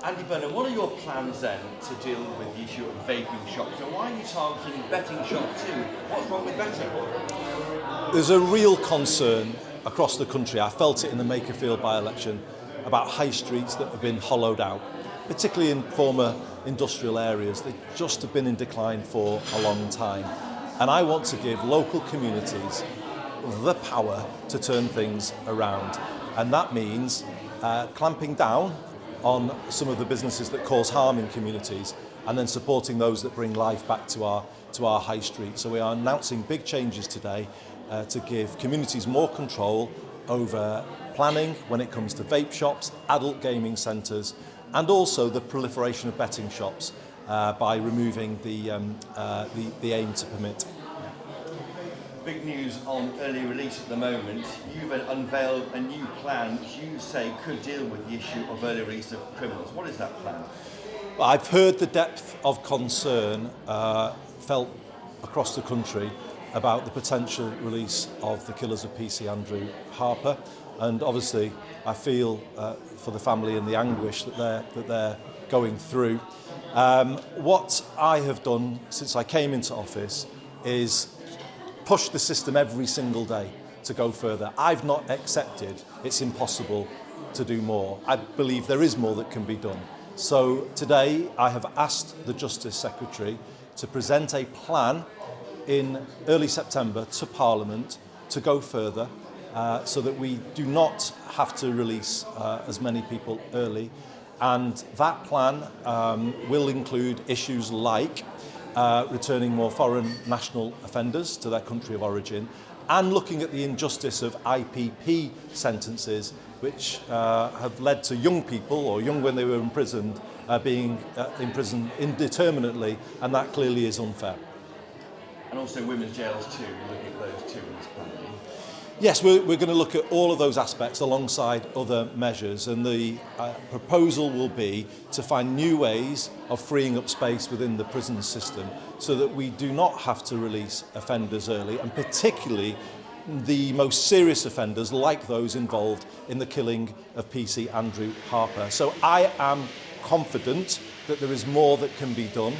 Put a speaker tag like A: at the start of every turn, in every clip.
A: Andy Burnham, what are your plans then to deal with the issue of vaping shops? And why are you targeting betting shops too? What's wrong with betting?
B: There's a real concern across the country. I felt it in the Makerfield by-election about high streets that have been hollowed out, particularly in former industrial areas. They just have been in decline for a long time. And I want to give local communities the power to turn things around. And that means clamping down on some of the businesses that cause harm in communities and then supporting those that bring life back to our high street. So we are announcing big changes today to give communities more control over planning when it comes to vape shops, adult gaming centres, and also the proliferation of betting shops by removing the aim to permit.
A: Big news on early release at the moment. You've unveiled a new plan which you say could deal with the issue of early release of criminals. What is that plan?
B: I've heard the depth of concern felt across the country about the potential release of the killers of PC Andrew Harper, and obviously I feel for the family and the anguish that they're going through. What I have done since I came into office is push the system every single day to go further. I've not accepted it's impossible to do more. I believe there is more that can be done. So today I have asked the Justice Secretary to present a plan in early September to Parliament to go further so that we do not have to release as many people early. And that plan will include issues like returning more foreign national offenders to their country of origin, and looking at the injustice of IPP sentences, which have led to young people, or young when they were imprisoned, being imprisoned indeterminately, and that clearly is unfair.
A: And also women's jails too, looking at those too in this plan.
B: Yes, we're going to look at all of those aspects alongside other measures, and the proposal will be to find new ways of freeing up space within the prison system so that we do not have to release offenders early, and particularly the most serious offenders like those involved in the killing of PC Andrew Harper. So I am confident that there is more that can be done.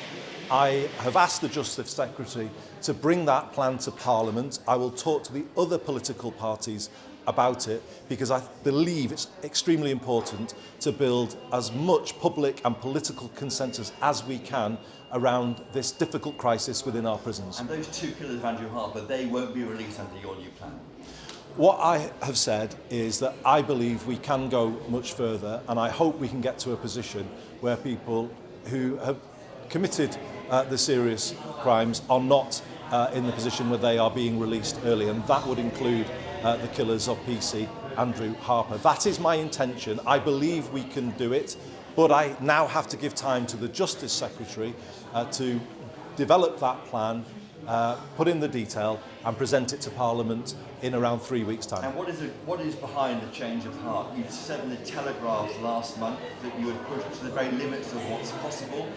B: I have asked the Justice Secretary to bring that plan to Parliament. I will talk to the other political parties about it because I believe it's extremely important to build as much public and political consensus as we can around this difficult crisis within our prisons.
A: And those two killers of Andrew Harper, they won't be released under your new plan?
B: What I have said is that I believe we can go much further, and I hope we can get to a position where people who have committed the serious crimes are not in the position where they are being released early, and that would include the killers of PC Andrew Harper. That is my intention. I believe we can do it, but I now have to give time to the Justice Secretary to develop that plan, put in the detail and present it to Parliament in around 3 weeks' time.
A: And what is behind the change of heart? You said in the Telegraph last month that you would push to the very limits of what's possible.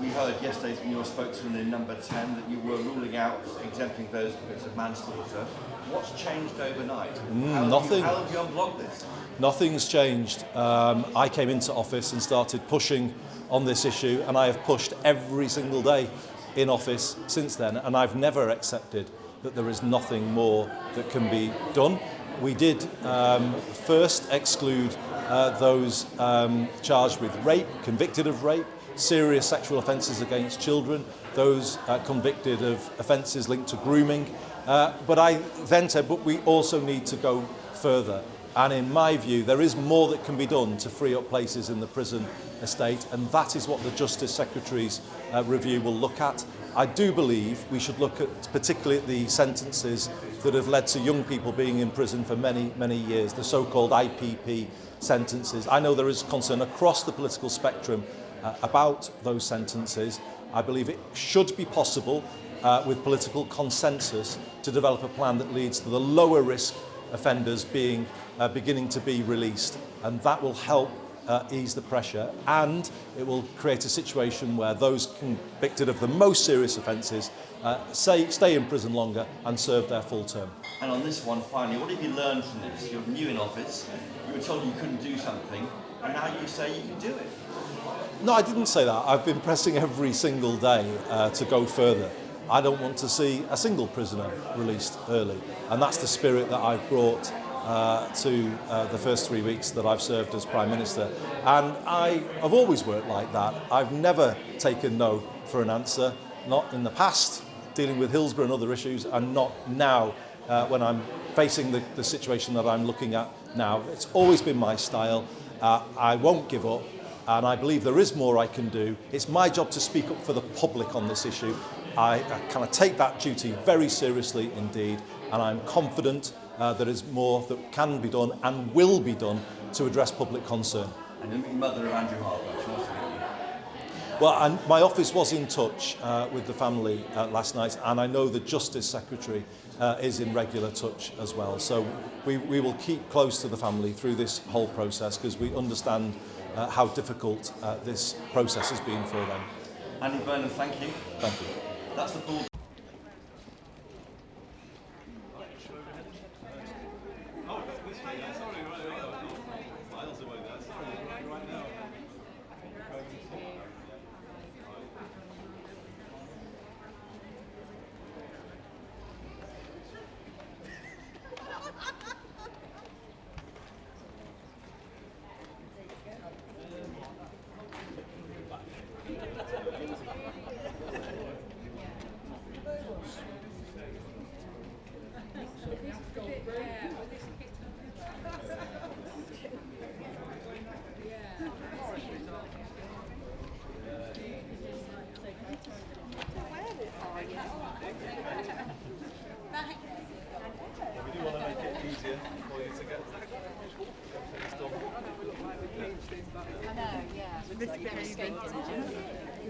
A: We heard yesterday from your spokesman in number 10 that you were ruling out exempting those bits of manslaughter. What's changed overnight?
B: Nothing.
A: How have you unblocked this?
B: Nothing's changed. I came into office and started pushing on this issue, and I have pushed every single day in office since then, and I've never accepted that there is nothing more that can be done. We did first exclude those charged with rape, convicted of rape, serious sexual offences against children, those convicted of offences linked to grooming. But I then said, but we also need to go further. And in my view, there is more that can be done to free up places in the prison estate, and that is what the Justice Secretary's review will look at. I do believe we should look at particularly at the sentences that have led to young people being in prison for many, many years, the so-called IPP sentences. I know there is concern across the political spectrum about those sentences. I believe it should be possible with political consensus to develop a plan that leads to the lower risk offenders beginning to be released, and that will help ease the pressure, and it will create a situation where those convicted of the most serious offences stay in prison longer and serve their full term.
A: And on this one, finally, what have you learned from this? You're new in office, you were told you couldn't do something, and now you say you can do it.
B: No, I didn't say that. I've been pressing every single day to go further. I don't want to see a single prisoner released early, and that's the spirit that I've brought to the first 3 weeks that I've served as Prime Minister. And I've always worked like that. I've never taken no for an answer, not in the past, dealing with Hillsborough and other issues, and not now when I'm facing the situation that I'm looking at now. It's always been my style. I won't give up, and I believe there is more I can do. It's my job to speak up for the public on this issue. I kind of take that duty very seriously indeed, and I'm confident there is more that can be done and will be done to address public concern.
A: And you're the mother of Andrew Harper. She wants to meet you.
B: Well, and my office was in touch with the family last night, and I know the Justice Secretary is in regular touch as well. So we will keep close to the family through this whole process, because we understand how difficult this process has been for them.
A: Andy Burnham, thank you.
B: Thank you.
A: That's the full.
B: We do want to make it easier for you to get
C: I know, yeah.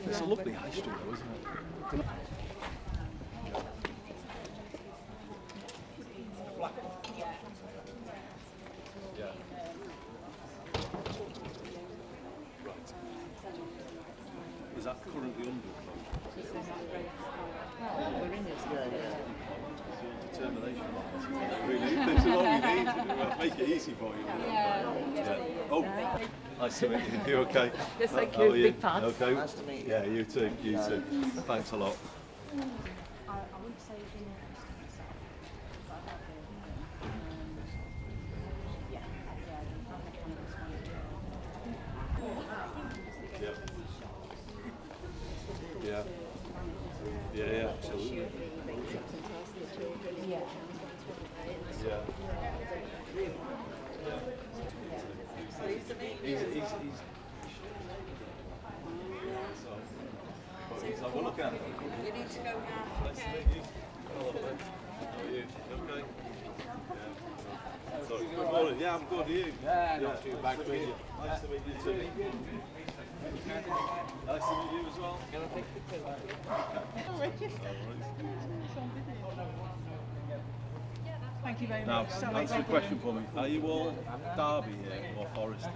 B: It's a lovely high street though, isn't it? Yeah. Right. Is that currently under?
C: We're in this.
B: Determination. Really, that's all you need. Make it easy for you.
C: Yeah.
B: Oh, nice to meet you. You okay?
C: Yes, thank
B: How
C: you.
B: are you?
C: Big fan.
B: Okay.
D: Nice to meet you.
B: Yeah, you too. You too. Thanks a lot.
C: I wouldn't say it's been
B: Yeah. Yeah, absolutely.
C: yeah.
B: Yeah. He's like, we're looking at him.
C: You need to go now.
B: Nice to meet you. Hello, mate. How are you? Okay? Yeah. Sorry. Good morning. Yeah, I'm good. Are you?
D: Yeah, not too bad.
B: Nice to meet you. Nice to meet you too. Nice to meet you as well.
E: Thank you very
B: Now,
E: much.
B: answer a question for me. Are you all Derby here or Forest here?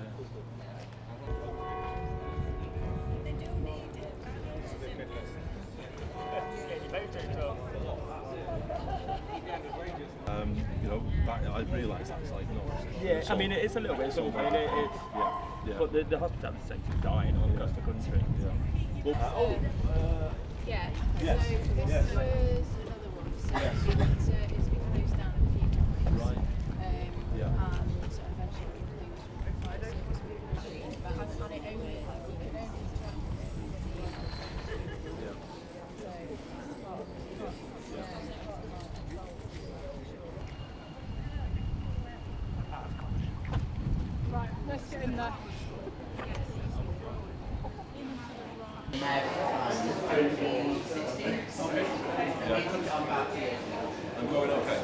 B: You know, I realise that's like not.
E: Yeah, I mean, it's a little bit something.
B: Yeah.
E: But the hospitality sector is dying all across the country.
B: Well,
C: Yeah.
B: Yes.
C: So this
B: Yes.
C: was another one. So it's been closed down a few times.
B: Right. Yeah.
C: And eventually we can lose fire service with the machine. But on it only, like, we can only interact with the so it's part of the
E: Right, let's get in there.
B: I'm going okay.